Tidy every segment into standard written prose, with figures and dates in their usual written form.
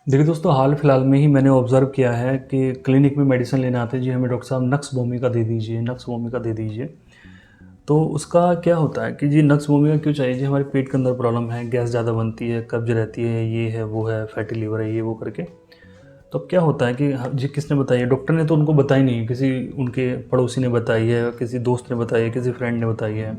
देखिए दोस्तों, हाल फिलहाल में ही मैंने ऑब्ज़र्व किया है कि क्लिनिक में मेडिसिन लेने आते हैं, जी हमें डॉक्टर साहब नक्स भूमिका दे दीजिए, नक्स भूमिका दे दीजिए। तो उसका क्या होता है कि जी नक्स भूमिका क्यों चाहिए? जी हमारे पेट के अंदर प्रॉब्लम है, गैस ज़्यादा बनती है, कब्ज़ रहती है, ये है, वो है, फैटी लिवर है, ये वो करके। तो अब क्या होता है कि जी किसने बताई है? डॉक्टर ने तो उनको बताई नहीं, किसी उनके पड़ोसी ने बताई है, किसी दोस्त ने बताई है, किसी फ्रेंड ने बताई है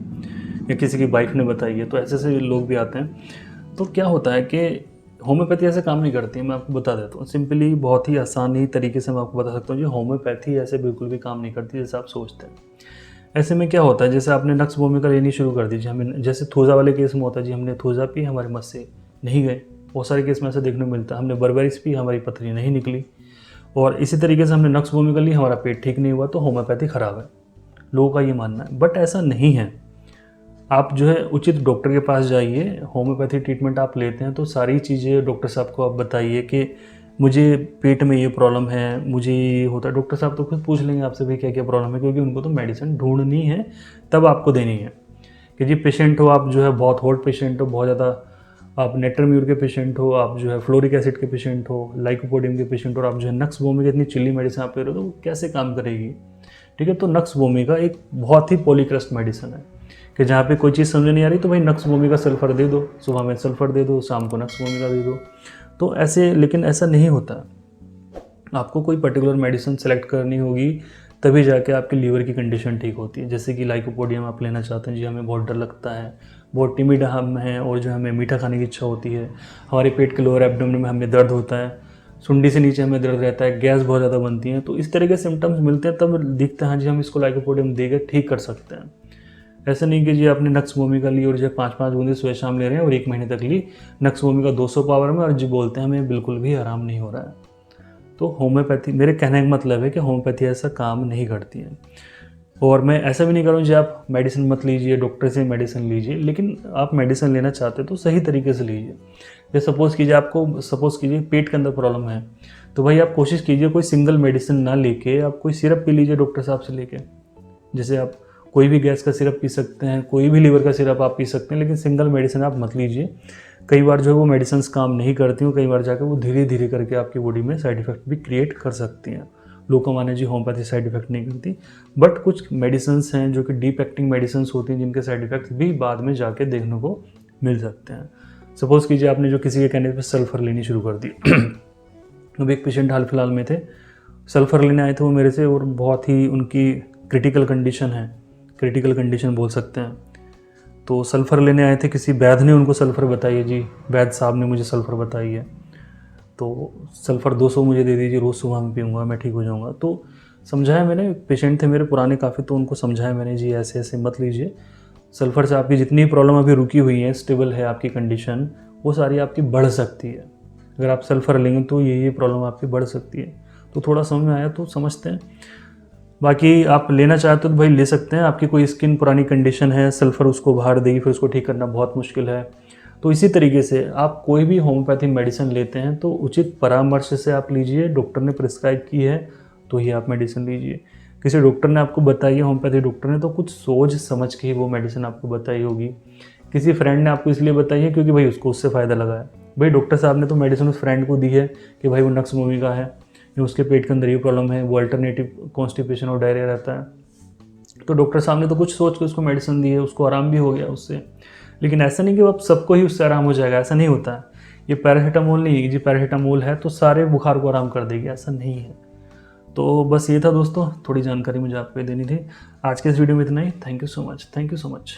या किसी की वाइफ़ ने बताई है, तो ऐसे-ऐसे लोग भी आते हैं। तो क्या होता है कि होम्योपैथी ऐसे काम नहीं करती है, मैं आपको बता देता हूँ। सिंपली बहुत ही आसान ही तरीके से मैं आपको बता सकता हूँ, जी होम्योपैथी ऐसे बिल्कुल भी काम नहीं करती जैसे आप सोचते हैं। ऐसे में क्या होता है, जैसे आपने नक्स भूमिका लेनी शुरू कर दी, जी हमें जैसे थूजा वाले केस में होता है, जी हमने थूजा पी, हमारे मस्से नहीं गए। बहुत सारे केस में ऐसा देखने को मिलता है, हमने बर्बेरिस पी, हमारी पथरी नहीं निकली। और इसी तरीके से हमने नक्स भूमिका ली, हमारा पेट ठीक नहीं हुआ, तो होम्योपैथी खराब है। लोगों का ये मानना है, बट ऐसा नहीं है। आप जो है उचित डॉक्टर के पास जाइए, होम्योपैथी ट्रीटमेंट आप लेते हैं तो सारी चीज़ें डॉक्टर साहब को आप बताइए कि मुझे पेट में ये प्रॉब्लम है, मुझे ये होता है। डॉक्टर साहब तो खुद पूछ लेंगे आपसे, भाई क्या क्या प्रॉब्लम है, क्योंकि उनको तो मेडिसिन ढूंढनी है, तब आपको देनी है। कि जी पेशेंट हो आप, जो है बहुत हॉट पेशेंट हो, बहुत ज़्यादा आप नेट्रम्यूर के पेशेंट हो, आप जो है फ्लोरिक एसिड के पेशेंट हो, लाइकोपोडियम के पेशेंट हो, और आप जो है नक्स भूमिका इतनी चिल्ली मेडिसिन आप ले रहे हो, तो वो कैसे काम करेगी? ठीक है, तो नक्स भूमिका एक बहुत ही पॉलीक्रस्ट मेडिसिन है कि जहाँ पे कोई चीज़ समझ नहीं आ रही तो भाई नक्स भूमिका सल्फर दे दो, सुबह में सल्फर दे दो, शाम को नक्स भूमिका दे दो। तो ऐसे, लेकिन ऐसा नहीं होता। आपको कोई पर्टिकुलर मेडिसिन सेलेक्ट करनी होगी, तभी जाके आपकी लीवर की कंडीशन ठीक होती है। जैसे कि लाइकोपोडियम आप लेना चाहते हैं, जी हमें बहुत डर लगता है, बहुत टिमिड हम हैं, और जो हमें मीठा खाने की इच्छा होती है, हमारे पेट के लोअर एब्डोमेन में हमें दर्द होता है, सुंडी से नीचे हमें दर्द रहता है, गैस बहुत ज़्यादा बनती है, तो इस तरह के सिम्टम्स मिलते हैं, तब दिखते हैं हाँ जी हम इसको लाइकोपोडियम देकर ठीक कर सकते हैं। ऐसा नहीं कि जी आपने नक्स भूमिका ली और जो 5-5 बूंदे सुबह शाम ले रहे हैं और 1 महीने तक ली नक्स भूमिका 200 पावर में, और जी बोलते हैं हमें बिल्कुल भी आराम नहीं हो रहा है। तो होम्योपैथी, मेरे कहने का मतलब है कि होम्योपैथी ऐसा काम नहीं करती है। और मैं ऐसा भी नहीं कह रहा हूँ जी आप मेडिसिन मत लीजिए, डॉक्टर से मेडिसिन लीजिए, लेकिन आप मेडिसिन लेना चाहते हो तो सही तरीके से लीजिए। जैसे सपोज़ कीजिए पेट के अंदर प्रॉब्लम है, तो भाई आप कोशिश कीजिए कोई सिंगल मेडिसिन ना लेके आप कोई सिरप पी लीजिए डॉक्टर साहब से लेके। जैसे आप कोई भी गैस का सिरप पी सकते हैं, कोई भी लीवर का सिरप आप पी सकते हैं, लेकिन सिंगल मेडिसिन आप मत लीजिए। कई बार जो है वो मेडिसिन्स काम नहीं करती हूँ, कई बार जाकर वो धीरे धीरे करके आपकी बॉडी में साइड इफ़ेक्ट भी क्रिएट कर सकती हैं। लोग का माने जी होम्योपैथी साइड इफ़ेक्ट नहीं करती, बट कुछ मेडिसिन्स हैं जो कि डीप एक्टिंग मेडिसिन्स होती हैं, जिनके साइड इफ़ेक्ट्स भी बाद में जाके देखने को मिल सकते हैं। सपोज़ कीजिए आपने जो किसी के कहने पे सल्फ़र लेनी शुरू कर दी। अब एक पेशेंट हाल फिलहाल में थे, सल्फ़र लेने आए थे वो मेरे से, और बहुत ही उनकी क्रिटिकल कंडीशन है, क्रिटिकल कंडीशन बोल सकते हैं। तो सल्फ़र लेने आए थे, किसी वैद्य ने उनको सल्फ़र बताई है, जी वैद्य साहब ने मुझे सल्फ़र बताई है, तो सल्फ़र 200 मुझे दे दीजिए, रोज़ सुबह में पीऊँगा, मैं ठीक हो जाऊँगा। तो समझाया मैंने, पेशेंट थे मेरे पुराने काफ़ी, तो उनको समझाया मैंने, जी ऐसे-ऐसे मत लीजिए, सल्फ़र से आपकी जितनी प्रॉब्लम अभी रुकी हुई है, स्टेबल है आपकी कंडीशन, वो सारी आपकी बढ़ सकती है। अगर आप सल्फ़र लेंगे तो ये प्रॉब्लम आपकी बढ़ सकती है। तो थोड़ा समझ में आया तो समझते हैं। बाकी आप लेना चाहते हो तो भाई ले सकते हैं। आपकी कोई स्किन पुरानी कंडीशन है, सल्फ़र उसको बाहर देगी, फिर उसको ठीक करना बहुत मुश्किल है। तो इसी तरीके से आप कोई भी होम्योपैथी मेडिसिन लेते हैं तो उचित परामर्श से आप लीजिए। डॉक्टर ने प्रिस्क्राइब की है तो ही आप मेडिसिन लीजिए। किसी डॉक्टर ने आपको बताई है, होम्योपैथी डॉक्टर ने, तो कुछ सोच समझ के ही वो मेडिसिन आपको बताई होगी। किसी फ्रेंड ने आपको इसलिए बताई है क्योंकि भाई उसको उससे फ़ायदा लगा है। भाई डॉक्टर साहब ने तो मेडिसिन उस फ्रेंड को दी है कि भाई वो नक्स भूमिका है, उसके पेट के अंदर ये प्रॉब्लम है, वो अल्टरनेटिव कॉन्स्टिपेशन और डायरिया रहता है, तो डॉक्टर साहब ने तो कुछ सोच के उसको मेडिसिन दी है, उसको आराम भी हो गया उससे। लेकिन ऐसा नहीं कि अब सबको ही उससे आराम हो जाएगा, ऐसा नहीं होता है। ये पैरासीटामोल नहीं है जी, पैरासीटामोल है तो सारे बुखार को आराम कर देगी, ऐसा नहीं है। तो बस ये था दोस्तों, थोड़ी जानकारी मुझे आपको देनी थी। आज के इस वीडियो में इतना ही। Thank you so much, thank you so much.